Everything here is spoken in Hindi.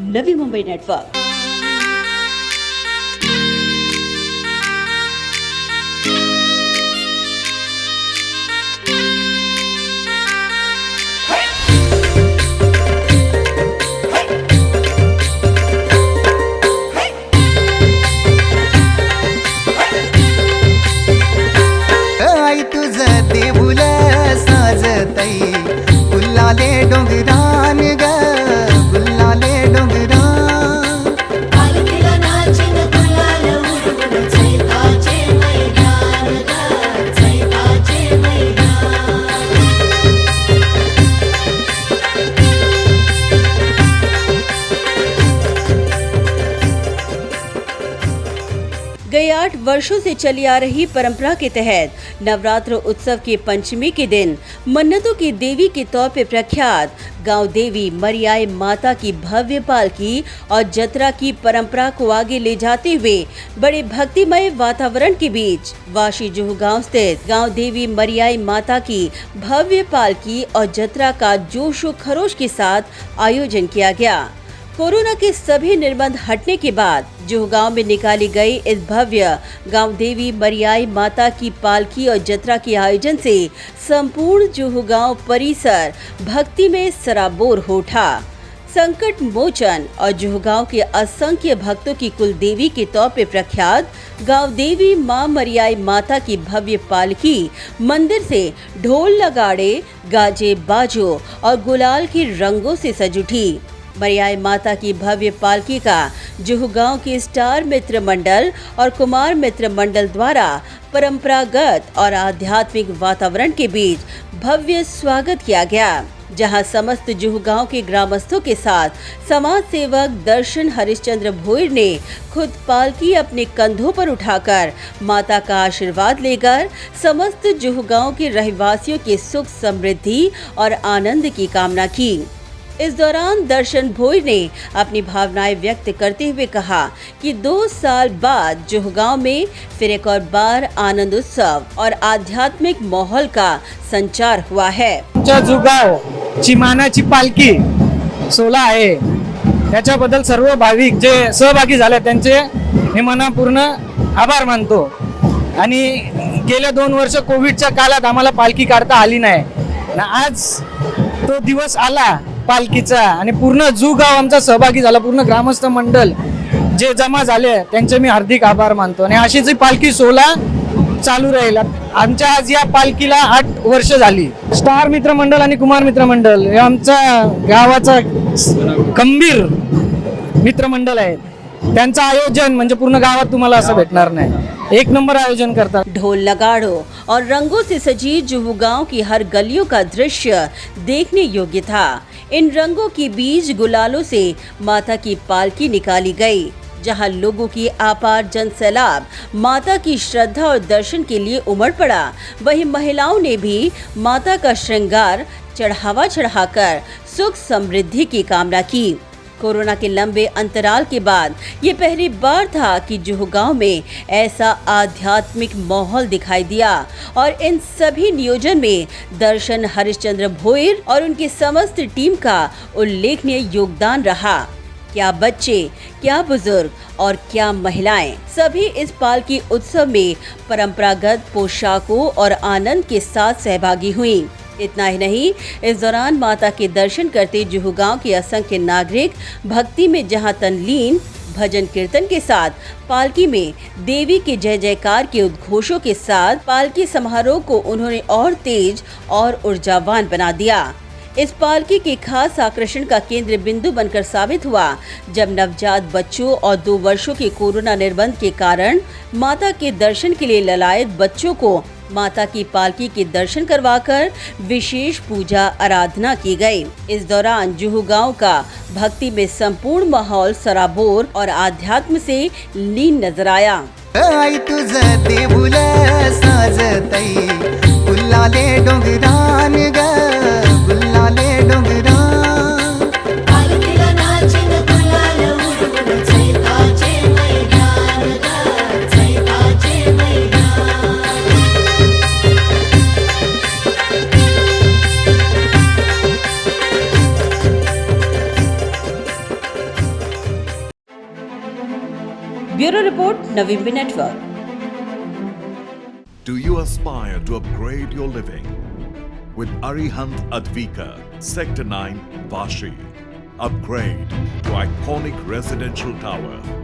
नवी मुंबई नेटवर्क। आई तुझं देऊळ साजतई गुल्लाले डोंगरान ग गुल्लाले डोंगरान पालखीला नाचिन गुलाल उडवून चैताचे मैदान ग चैताचे मैदान। गए 8 वर्षों से चली आ रही परंपरा के तहत नवरात्र उत्सव के पंचमी के दिन मन्नतों की देवी के तौर पर प्रख्यात गांव देवी मरियाय माता की भव्य पालकी और जतरा की परंपरा को आगे ले जाते हुए बड़े भक्तिमय वातावरण के बीच वाशी जुहू गांव स्थित गांव देवी मरियाय माता की भव्य पालकी और जतरा का जोश व खरोश के साथ आयोजन किया गया। कोरोना के सभी निर्बंध हटने के बाद जुहू गांव में निकाली गई इस भव्य गांव देवी मरियाय माता की पालकी और जतरा के आयोजन से संपूर्ण जुहू गांव परिसर भक्ति में सराबोर हो उठा। संकट मोचन और जुहू गांव के असंख्य भक्तों की कुल देवी के तौर पर प्रख्यात गांव देवी मां मरियाय माता की भव्य पालकी मंदिर से ढोल नगाड़े गाजे बाजों और गुलाल के रंगों से सज उठी। मरियाय माता की भव्य पालकी का जुहू गांव के स्टार मित्र मंडल और कुमार मित्र मंडल द्वारा परंपरागत और आध्यात्मिक वातावरण के बीच भव्य स्वागत किया गया, जहां समस्त जुहू गांव के ग्रामस्थों के साथ समाज सेवक दर्शन हरिश्चंद्र भोईर ने खुद पालकी अपने कंधों पर उठाकर माता का आशीर्वाद लेकर समस्त जुहू गांव के रहवासियों के सुख समृद्धि और आनंद की कामना की। इस दौरान दर्शन भोईर ने अपनी भावनाएं व्यक्त करते हुए कहा कि 2 साल बाद जुहू गांव में फिर एक और बार आनंद उत्सव और आध्यात्मिक माहौल का संचार हुआ है। जुहू गाव ची मानाची पालखी सोहळा आहे, त्याच्याबद्दल सर्व भाविक जे सहभागी झाले त्यांचे मी मनापूर्ण आभार मानतो। आणि गेल्या 2 वर्ष कोविडच्या काळात आम्हाला पालखी काढता आली नाही, आज तो दिवस आला पालखीचा आणि पूर्ण जुहू गाव आमचा सहभागी झाला, पूर्ण ग्रामस्थ मंडळ जे जमा झाले त्यांचे मी हार्दिक आभार मानतो। आणि अशीच पालखी सोहळा चालू राहील। आमच्या आज या पालखीला 8 वर्ष झाली। स्टार मित्र मंडळ आणि कुमार मित्र मंडळ हे आमचा गावाचा खंबीर मित्र मंडळ आहे, त्यांचं आयोजन म्हणजे पूर्ण गावात तुम्हाला असं भेटणार नाही, एक नंबर आयोजन करतात। ढोल नगाड़ों और रंगों से सजी जुहू गांव की हर गलियों का दृश्य देखने योग्य था। इन रंगों के बीच गुलालों से माता की पालकी निकाली गई, जहां लोगों की अपार जन सैलाब माता की श्रद्धा और दर्शन के लिए उमड़ पड़ा। वहीं महिलाओं ने भी माता का श्रृंगार चढ़ावा चढ़ाकर सुख समृद्धि की कामना की। कोरोना के लंबे अंतराल के बाद ये पहली बार था कि जुहू गांव में ऐसा आध्यात्मिक माहौल दिखाई दिया और इन सभी नियोजन में दर्शन हरिश्चंद्र भोईर और उनकी समस्त टीम का उल्लेखनीय योगदान रहा। क्या बच्चे, क्या बुजुर्ग और क्या महिलाएं सभी इस पालकी उत्सव में परंपरागत पोशाकों और आनंद के साथ सहभागी हुई। इतना ही नहीं, इस दौरान माता के दर्शन करते जुहू गांव के असंख्य नागरिक भक्ति में जहां तल्लीन भजन कीर्तन के साथ पालकी में देवी के जय जयकार के उद्घोषों के साथ पालकी समारोह को उन्होंने और तेज और ऊर्जावान बना दिया। इस पालकी के खास आकर्षण का केंद्र बिंदु बनकर साबित हुआ जब नवजात बच्चों और 2 वर्षों के कोरोना निर्बंध के कारण माता के दर्शन के लिए ललायत बच्चों को माता की पालकी के दर्शन करवाकर विशेष पूजा आराधना की गई। इस दौरान जुहू गांव का भक्ति में संपूर्ण माहौल सराबोर और आध्यात्म से लीन नजर आया। आई तुझं देऊळ साजतई गुल्लाले डोंगरान ग गुल्लाले डोंगरान पालखीला नाचिन गुलाल उडवून चैताचे मैदान ग चैताचे मैदान। Bureau report Naveen network. Do you aspire to upgrade your living? With Arihant Advika, Sector 9, Vashi. Upgrade to iconic residential tower